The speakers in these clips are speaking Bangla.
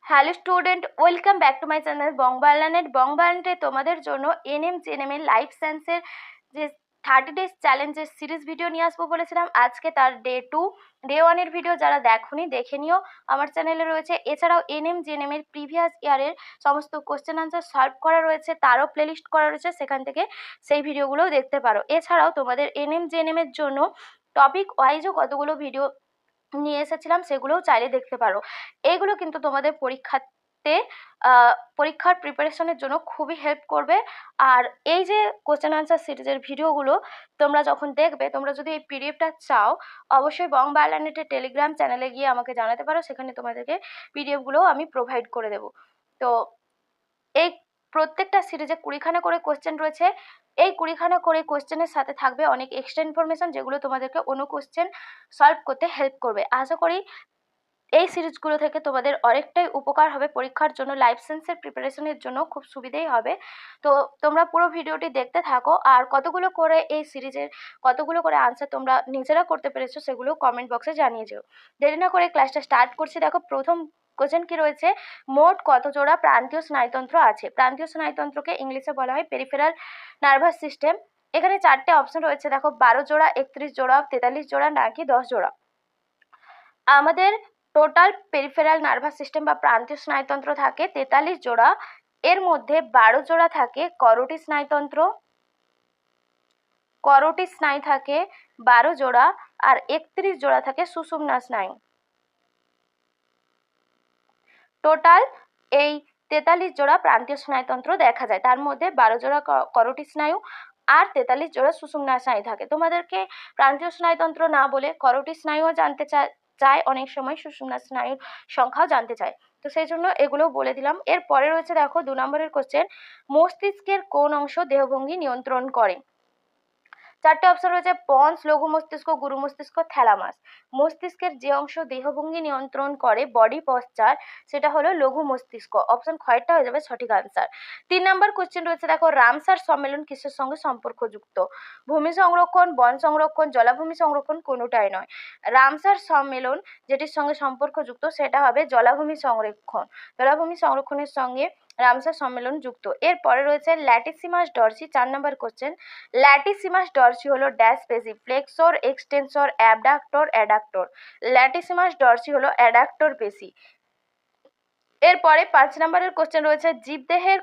Hello student, welcome back to my channel BongBanglaNet. বংবাংলানেটে তোমাদের জন্য এনএম জেএনএম এর লাইফ সায়েন্সের যে 30 ডেজ চ্যালেঞ্জের সিরিজ ভিডিও নিয়ে আসবো বলেছিলাম। আজকে তার ডে 1 এর ভিডিও যারা দেখোনি দেখে নিও, আমার চ্যানেলে রয়েছে। এছাড়াও এনএম জেএনএম এর প্রিভিয়াস ইয়ারের সমস্ত কোশ্চেন আনসার সলভ করা রয়েছে, তারও প্লেলিস্ট করা রয়েছে, সেখান থেকে সেই ভিডিওগুলোও দেখতে পারো। এছাড়াও তোমাদের এনএম জেএনএম এর জন্য টপিক ওয়াইজও কতগুলো ভিডিও নিয়ে এসেছিলাম, সেগুলোও চাইলে দেখতে পারো। এইগুলো কিন্তু তোমাদের পরীক্ষার প্রিপারেশনের জন্য খুবই হেল্প করবে। আর এই যে কোশ্চেন আনসার সিরিজের ভিডিওগুলো তোমরা যখন দেখবে, তোমরা যদি এই পিডিএফটা চাও, অবশ্যই বংবাংলানেটের টেলিগ্রাম চ্যানেলে গিয়ে আমাকে জানাতে পারো, সেখানে তোমাদেরকে পিডিএফগুলোও আমি প্রোভাইড করে দেবো। তো এই প্রত্যেকটা সিরিজে 20খানা করে কোশ্চেন রয়েছে। এই 20খানা করে কোশ্চেনের সাথে থাকবে অনেক এক্সট্রা ইনফরমেশন, যেগুলো তোমাদেরকে অন্য কোশ্চেন সলভ করতে হেল্প করবে। আশা করি এই সিরিজগুলো থেকে তোমাদের অনেকটাই উপকার হবে, পরীক্ষার জন্য লাইফ সায়েন্সের প্রিপারেশনের জন্য খুব সুবিধেই হবে। তো তোমরা পুরো ভিডিওটি দেখতে থাকো, আর কতগুলো করে এই সিরিজের কতগুলো করে আনসার তোমরা নিজেরা করতে পেরেছো সেগুলো কমেন্ট বক্সে জানিয়ে যেও। দেরি না করে ক্লাসটা স্টার্ট করছি। দেখো, প্রথম কোশ্চেন কি রয়েছে, মোট কত জোড়া প্রান্তীয় স্নায়ুতন্ত্র আছে? প্রান্তীয় স্নায়ুতন্ত্রকে ইংলিশে বলা হয় পেরিফেরাল নার্ভাস সিস্টেম। এখানে 4টে অপশন রয়েছে, দেখো 12 জোড়া, 31 জোড়া, 43 জোড়া, নাকি 10 জোড়া। আমাদের টোটাল পেরিফেরাল নার্ভাস সিস্টেম বা প্রান্তীয় স্নায়ুতন্ত্র থাকে 43 জোড়া। এর মধ্যে 12 জোড়া থাকে করোটি স্নায়ুতন্ত্র, করোটি স্নায়ু থাকে 12 জোড়া, আর 31 জোড়া থাকে সুষুম্না স্নায়ু। টোটাল এই 43 জোড়া প্রান্তীয় স্নায়ুতন্ত্র দেখা যায়, তার মধ্যে 12 জোড়া করোটি স্নায়ু আর 43 জোড়া সুষুম্না স্নায়ু থাকে। তোমাদেরকে প্রান্তীয় স্নায়ুতন্ত্র না বলে করোটি স্নায়ুও জানতে চায়, অনেক সময় সুষুম্না স্নায়ুর সংখ্যাও জানতে চায়, তো সেই জন্য এগুলো বলে দিলাম। এর পরে রয়েছে, দেখো 2 নম্বরের কোশ্চেন, মস্তিষ্কের কোন অংশ দেহভঙ্গি নিয়ন্ত্রণ করে? 4টে অপশন রয়েছে, পন্স, লঘু মস্তিষ্ক, গুরু মস্তিষ্ক, থ্যালামাস। মস্তিষ্কের যে অংশ দেহভঙ্গি নিয়ন্ত্রণ করে বডি পশ্চার, সেটা হলো লঘু মস্তিষ্ক। অপশন খয়েরটা হয়ে যাবে সঠিক আনসার। 3 নম্বর কোশ্চেন রয়েছে, দেখো রামসার সম্মেলন কিসের সঙ্গে সম্পর্কযুক্ত? ভূমি সংরক্ষণ, বন সংরক্ষণ, জলাভূমি সংরক্ষণ, কোনোটাই নয়। রামসার সম্মেলন যেটির সঙ্গে সম্পর্কযুক্ত সেটা হবে জলাভূমি সংরক্ষণ। জলাভূমি সংরক্ষণের সঙ্গে রামসার সম্মেলন যুক্ত। এরপরে রয়েছে ল্যাটিসিমাস ডরসি। 4 নম্বর কোশ্চেন, ল্যাটিসিমাস ডরসি হলো ড্যাশ পেশি? Flexor, extensor, abductor, adductor. Latissimus Dorsey হলো অ্যাডাক্টর পেশি। এরপরে 5 নম্বরের কোশ্চেন রয়েছে, জীবদেহের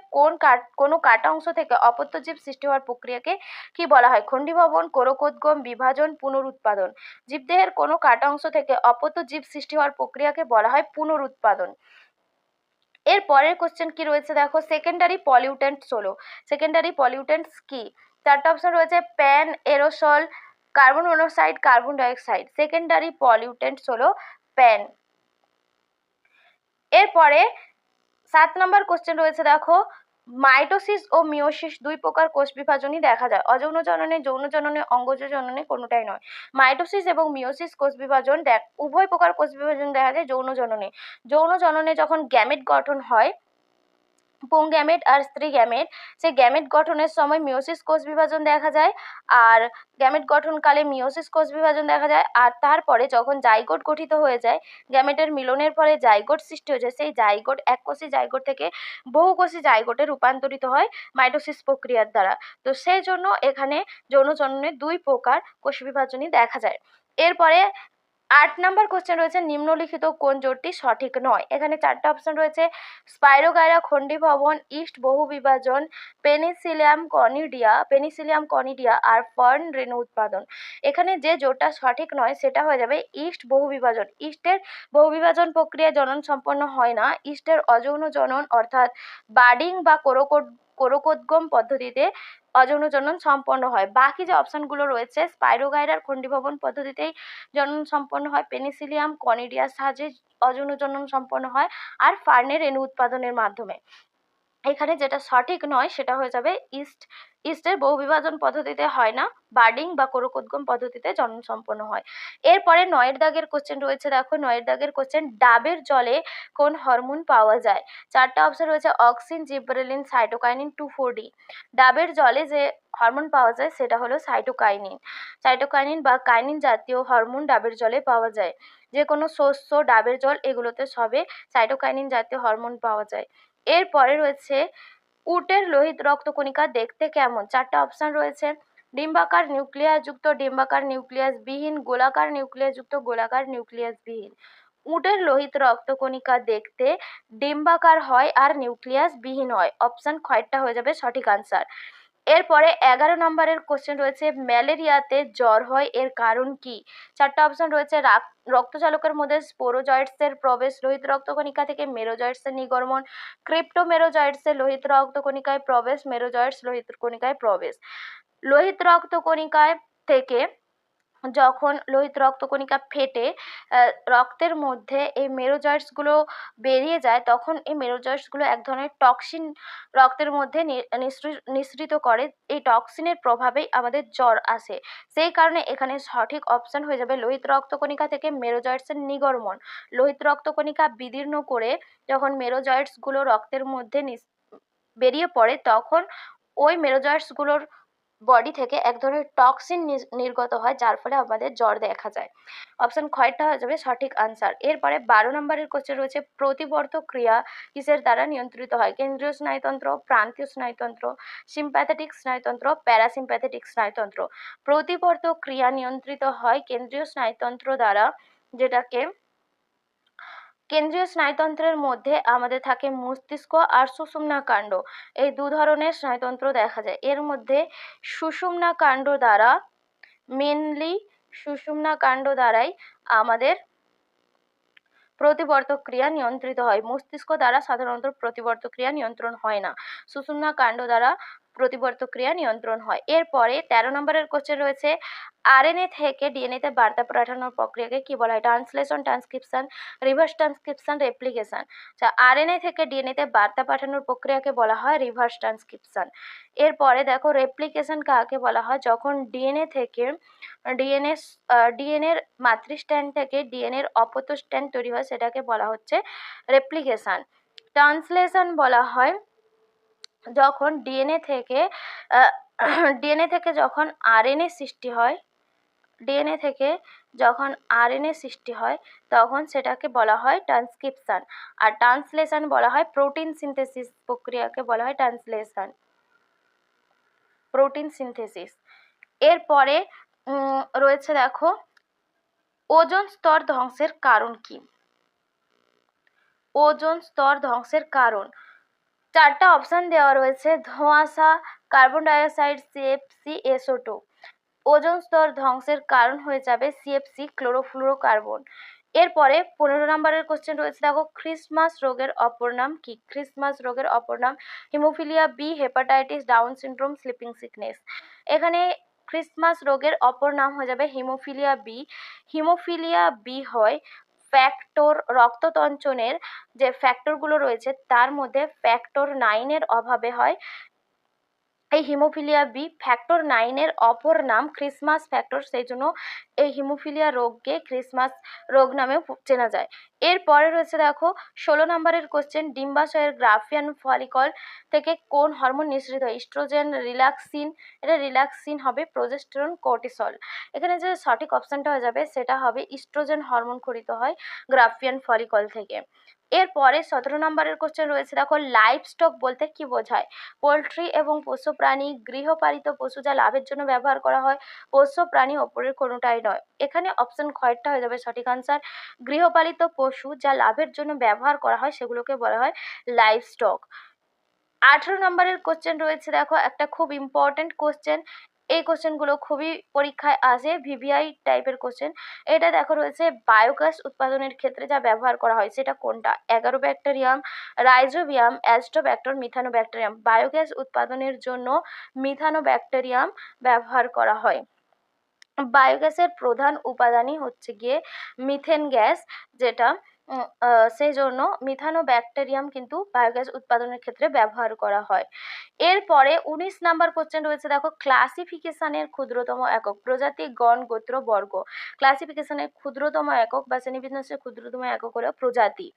কোনো কাটা অংশ থেকে অপত্য জীব সৃষ্টি হওয়ার প্রক্রিয়াকে কি বলা হয়? খণ্ডীভবন, কোরকোদ্গম, বিভাজন, পুনরুৎপাদন। জীবদেহের কোনো কাটা অংশ থেকে অপত্য জীব সৃষ্টি হওয়ার প্রক্রিয়াকে বলা হয় পুনরুৎপাদন। এর পরের কোশ্চেন কি রয়েছে, দেখো সেকেন্ডারি পলিউটেন্টস হলো। সেকেন্ডারি পলিউটেন্টস কি? 4টে অপশন রয়েছে, pan, aerosol, carbon monoxide, carbon dioxide. Secondary pollutants হলো প্যান। এরপরে 7 নম্বর কোশ্চেন রয়েছে, দেখো মাইটোসিস ও মিওসিস 2 প্রকার কোষ বিভাজনই দেখা যায়। অযৌন জননে, যৌন জননে, অঙ্গজ জননে, কোনোটাই নয়। মাইটোসিস এবং মিওসিস কোষ বিভাজন উভয় প্রকার কোষ বিভাজন দেখা যায় যৌন জননে। যৌন জননে যখন গ্যামেট গঠন হয়, পুং গ্যামেট আর স্ত্রী গ্যামেট, সেই গ্যামেট গঠনের সময় মিওসিস কোষ বিভাজন দেখা যায়, আর গ্যামেট গঠনকালে মিওসিস কোষ বিভাজন দেখা যায়। আর তারপরে যখন জাইগোট গঠিত হয়ে যায়, গ্যামেটের মিলনের পরে জাইগোট সৃষ্টি হয়ে যায়, সেই জাইগোট এককোষী জাইগোট থেকে বহুকোষী জাইগোটে রূপান্তরিত হয় মাইটোসিস প্রক্রিয়ার দ্বারা। তো সেই জন্য এখানে যৌন জননে 2 প্রকার কোষ বিভাজনই দেখা যায়। এরপরে 8 নম্বর কোশ্চেন রয়েছে, নিম্নলিখিত কোন জোটটি সঠিক নয়? এখানে 4টে অপশন রয়েছে, স্পাইরোগাইরা খণ্ডীভবন, ইস্ট বহুবিভাজন, পেনিসিলিয়াম কনিডিয়া আর ফার্ন রেণু উৎপাদন। এখানে যে জোটটা সঠিক নয় সেটা হয়ে যাবে ইস্ট বহুবিভাজন। ইস্টের বহুবিভাজন প্রক্রিয়া জনন সম্পন্ন হয় না। ইস্টের অযৌন জনন অর্থাৎ বাডিং বা কোরকোদ্গম পদ্ধতিতে অযৌন জনন সম্পন্ন হয়। বাকি যে অপশনগুলো রয়েছে, স্পাইরোগাইরার খণ্ডীভবন পদ্ধতিতেই জনন সম্পন্ন হয়, পেনিসিলিয়াম কনিডিয়ার সাহায্যে অযৌন জনন সম্পন্ন হয়, আর ফার্নের রেণু উৎপাদনের মাধ্যমে। এখানে যেটা সঠিক নয় সেটা হয়ে যাবে ইস্টের বহুবিভাজন পদ্ধতিতে হয় না, বার্ডিং বা কোরকোদ্গম পদ্ধতিতে জনন সম্পন্ন হয়। এরপরে 9 দাগের কোশ্চেন রয়েছে, দেখো 9 দাগের কোশ্চেন, ডাবের জলে কোন হরমোন পাওয়া যায়? 4টে অপশন রয়েছে, অক্সিন, জিবরেলিন, সাইটোকাইনিন, 2,4-D। ডাবের জলে যে হরমোন পাওয়া যায় সেটা হলো সাইটোকাইনিন। সাইটোকাইনিন বা কাইনিন জাতীয় হরমোন ডাবের জলে পাওয়া যায়। যে কোনো শস্য, ডাবের জল এগুলোতে সবে সাইটোকাইনিন জাতীয় হরমোন পাওয়া যায়। এরপরে রয়েছে উটের লোহিত রক্তকণিকা দেখতে কেমন? 4টা অপশন রয়েছে। ডিম্বাকার নিউক্লিয়াসযুক্ত, ডিম্বাকার নিউক্লিয়াসবিহীন, গোলাকার নিউক্লিয়াসযুক্ত, গোলাকার নিউক্লিয়াসবিহীন। উটের লোহিত রক্তকণিকা দেখতে ডিম্বাকার হয় আর নিউক্লিয়াসবিহীন হয়। অপশন খয়েরটা হয়ে যাবে সঠিক আনসার। এরপরে 11 নম্বরের কোশ্চেন রয়েছে ম্যালেরিয়াতে জ্বর হয় এর কারণ কি? 4টা অপশন রয়েছে। রক্তচালকের মধ্যে স্পোরোজয়েডসের প্রবেশ, লোহিত রক্তকণিকা থেকে মেরোজয়েডসের নির্গমন, ক্রিপ্টোমেরোজয়েডসের লোহিত রক্তকণিকায় প্রবেশ, মেরোজয়েডস লোহিত কণিকায় প্রবেশ। লোহিত রক্তকণিকায় থেকে যখন লোহিত রক্তকণিকা ফেটে রক্তের মধ্যে এই মেরোজয়েডসগুলো বেরিয়ে যায়, তখন এই মেরোজয়েডসগুলো এক ধরনের টক্সিন রক্তের মধ্যে নিঃসৃত করে। এই টক্সিনের প্রভাবেই আমাদের জ্বর আসে। সেই কারণে এখানে সঠিক অপশন হয়ে যাবে লোহিত রক্তকণিকা থেকে মেরোজয়েডসের নির্গমন। লোহিত রক্তকণিকা বিদীর্ণ করে যখন মেরোজয়েডসগুলো রক্তের মধ্যে বেরিয়ে পড়ে, তখন ওই মেরোজয়েডসগুলোর বডি থেকে এক ধরনের টক্সিন নির্গত হয়, যার ফলে আমাদের জ্বর দেখা যায়। অপশন খয়েরটা হয়ে যাবে সঠিক আনসার। এরপরে 12 নম্বরের কোশ্চেন রয়েছে প্রতিবর্ধক ক্রিয়া কিসের দ্বারা নিয়ন্ত্রিত হয়? কেন্দ্রীয় স্নায়ুতন্ত্র, প্রান্তীয় স্নায়ুতন্ত্র, সিম্প্যাথেটিক স্নায়ুতন্ত্র, প্যারাসিম্প্যাথেটিক স্নায়ুতন্ত্র। প্রতিবর্ধক ক্রিয়া নিয়ন্ত্রিত হয় কেন্দ্রীয় স্নায়ুতন্ত্র দ্বারা, যেটাকে কেন্দ্রীয় স্নায়ুতন্ত্রের মধ্যে আমাদের থাকে মস্তিষ্ক আর সুষুম্না কাণ্ড। এই দু ধরনের স্নায়ুতন্ত্র দেখা যায়। এর মধ্যে সুষুম্না কাণ্ড দ্বারা, মেনলি সুষুম্না কাণ্ড দ্বারাই আমাদের প্রতিবর্ধক ক্রিয়া নিয়ন্ত্রিত হয়। মস্তিষ্ক দ্বারা সাধারণত প্রতিবর্ধক ক্রিয়া নিয়ন্ত্রণ হয় না, সুষুম্না কাণ্ড দ্বারা প্রতিবর্ধক ক্রিয়া নিয়ন্ত্রণ হয়। এরপরে 13 নম্বরের কোশ্চেন রয়েছে আরএনএ থেকে ডিএনএতে বার্তা পাঠানোর প্রক্রিয়াকে কি বলা হয়? Translation, transcription, reverse transcription, replication. আচ্ছা, আরএনএ থেকে ডিএনএতে বার্তা পাঠানোর প্রক্রিয়াকে বলা হয় রিভার্স ট্রান্সক্রিপশন। এরপরে দেখো রেপ্লিকেশন কাকে বলা হয়? যখন ডিএনএ থেকে ডিএনএর মাতৃস্ট্র্যান্ড থেকে ডিএনএর অপত্য স্ট্র্যান্ড তৈরি হয়, সেটাকে বলা হচ্ছে রেপ্লিকেশন। ট্রান্সলেশন বলা হয় যখন ডিএনএ থেকে যখন আরএনএ সৃষ্টি হয়, ডিএনএ থেকে যখন আরএনএ সৃষ্টি হয়, তখন সেটাকে বলা হয় ট্রান্সক্রিপশন। আর ট্রান্সলেশন বলা হয় প্রোটিন সিনথেসিস প্রক্রিয়াকে বলা হয় ট্রান্সলেশন, প্রোটিন সিনথেসিস। এরপরে রয়েছে দেখো ওজোন স্তর ধ্বংসের কারণ কি? ওজোন স্তর ধ্বংসের কারণ 4টা অপশন দেওয়া রয়েছে। ধোঁয়াশা, carbon dioxide, CFC, SO2। Ozone স্তর ধ্বংসের কারণ হয়ে যাবে সিএফসি, ক্লোরোফ্লুরোকার্বন। এরপরে 15 নম্বরের কোশ্চেন রয়েছে দেখো ক্রিসমাস রোগের অপর নাম কি? ক্রিসমাস রোগের অপর নাম hemophilia B, hepatitis, Down syndrome, sleeping sickness. এখানে ক্রিসমাস রোগের অপর নাম হয়ে যাবে হিমোফিলিয়া বি। হিমোফিলিয়া বি হয় ফ্যাক্টর, রক্ততঞ্চনের যে ফ্যাক্টরগুলো রয়েছে তার মধ্যে ফ্যাক্টর 9-এর অভাবে হয়। এই হিমোফিলিয়া বি ফ্যাক্টর 9-এর অপর নাম ক্রিসমাস ফ্যাক্টর, সেই জন্য এই হিমোফিলিয়া রোগকে ক্রিসমাস রোগ নামেও চেনা যায়। এরপরে রয়েছে দেখো 16 নম্বরের কোশ্চেন ডিম্বাশয়ের গ্রাফিয়ান ফলিকল থেকে কোন হরমোন নিঃসৃত হয়? Oestrogen, relaxin. এটা রিল্যাক্সিন হবে, প্রোজেস্টেরন, কর্টিসল। এখানে যে সঠিক অপশনটা হয়ে যাবে সেটা হবে ইস্ট্রোজেন হরমোন খরিত হয় গ্রাফিয়ান ফলিকল থেকে। এরপরে 17 নম্বরের কোশ্চেন রয়েছে দেখো লাইভ স্টক বলতে কি বোঝায়? পোলট্রি এবং পোষ্য প্রাণী, গৃহপালিত পশু যা লাভের জন্য ব্যবহার করা হয়, পোষ্য প্রাণী ওপরের কোনোটাই নয়। এখানে অপশন খয়েরটা হয়ে যাবে সঠিক আনসার। গৃহপালিত পশু যা লাভের জন্য ব্যবহার করা হয় সেগুলোকে বলা হয় লাইভ স্টক। 18 নম্বরের কোশ্চেন রয়েছে দেখো একটা খুব ইম্পর্টেন্ট কোশ্চেন। এই কোশ্চেনগুলো খুবই পরীক্ষায় আসে, ভিভিআই টাইপের কোশ্চেন। এটা দেখো রয়েছে বায়োগ্যাস উৎপাদনের ক্ষেত্রে যা ব্যবহার করা হয় সেটা কোনটা? অ্যাগারোব্যাকটেরিয়াম, রাইজোবিয়াম, অ্যাস্টোব্যাক্টর, মিথানোব্যাকটেরিয়াম। বায়োগ্যাস উৎপাদনের জন্য মিথানোব্যাকটেরিয়াম ব্যবহার করা হয়। বায়োগ্যাসের প্রধান উপাদানই হচ্ছে গিয়ে মিথেন গ্যাস, যেটা সেই জন্য মিথানো ব্যাকটেরিয়াম কিন্তু বায়োগ্যাস উৎপাদনের ক্ষেত্রে ব্যবহার করা হয়। এরপরে 19 নাম্বার কোশ্চেন রয়েছে, দেখো ক্লাসিফিকেশনের ক্ষুদ্রতম একক, প্রজাতি, গণ, গোত্র, বর্গ। ক্লাসিফিকেশনের ক্ষুদ্রতম একক বা শ্রেণীবিন্যাসের ক্ষুদ্রতম একক হলো প্রজাতি।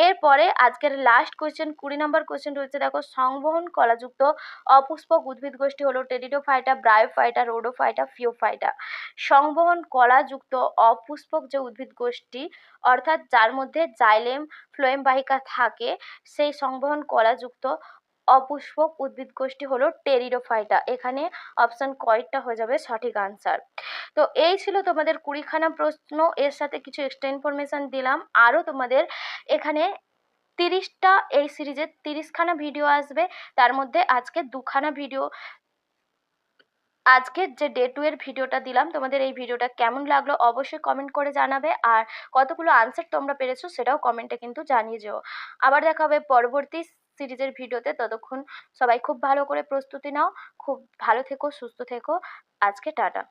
এরপরে আজকের লাস্ট কোশ্চেন 20 নাম্বার কোশ্চেন রয়েছে, দেখো সংবহন কলাযুক্ত অপুষ্পক উদ্ভিদ গোষ্ঠী হলো টেরিডোফাইটা, ব্রায়োফাইটা, রোডোফাইটা, ফিওফাইটা। সংবহন কলাযুক্ত অপুষ্পক যে উদ্ভিদ গোষ্ঠী, অর্থাৎ যার মধ্যে জাইলেম ফ্লোয়েম বাহিকা থাকে, সেই সংবহন কলাযুক্ত অপুষ্পক উদ্ভিদ গোষ্ঠী হলো টেরিডোফাইটা। এখানে অপশন কয়টা হয়ে যাবে সঠিক আনসার। তো এই ছিল তোমাদের 20খানা প্রশ্ন, এর সাথে কিছু এক্সট্রা ইনফরমেশন দিলাম। আরও তোমাদের এখানে 30টা, এই সিরিজের 30খানা ভিডিও আসবে, তার মধ্যে আজকে 2খানা ভিডিও, আজকের যে ডে 2 এর ভিডিওটা দিলাম, তোমাদের এই ভিডিওটা কেমন লাগলো অবশ্যই কমেন্ট করে জানাবে, আর কতগুলো আনসার তোমরা পেরেছো সেটাও কমেন্টে কিন্তু জানিয়ে যেও। আবার দেখা হবে পরবর্তী সিরিজের ভিডিওতে, ততক্ষণ সবাই খুব ভালো করে প্রস্তুতি নাও, খুব ভালো থেকো, সুস্থ থেকো। আজকে টাটা।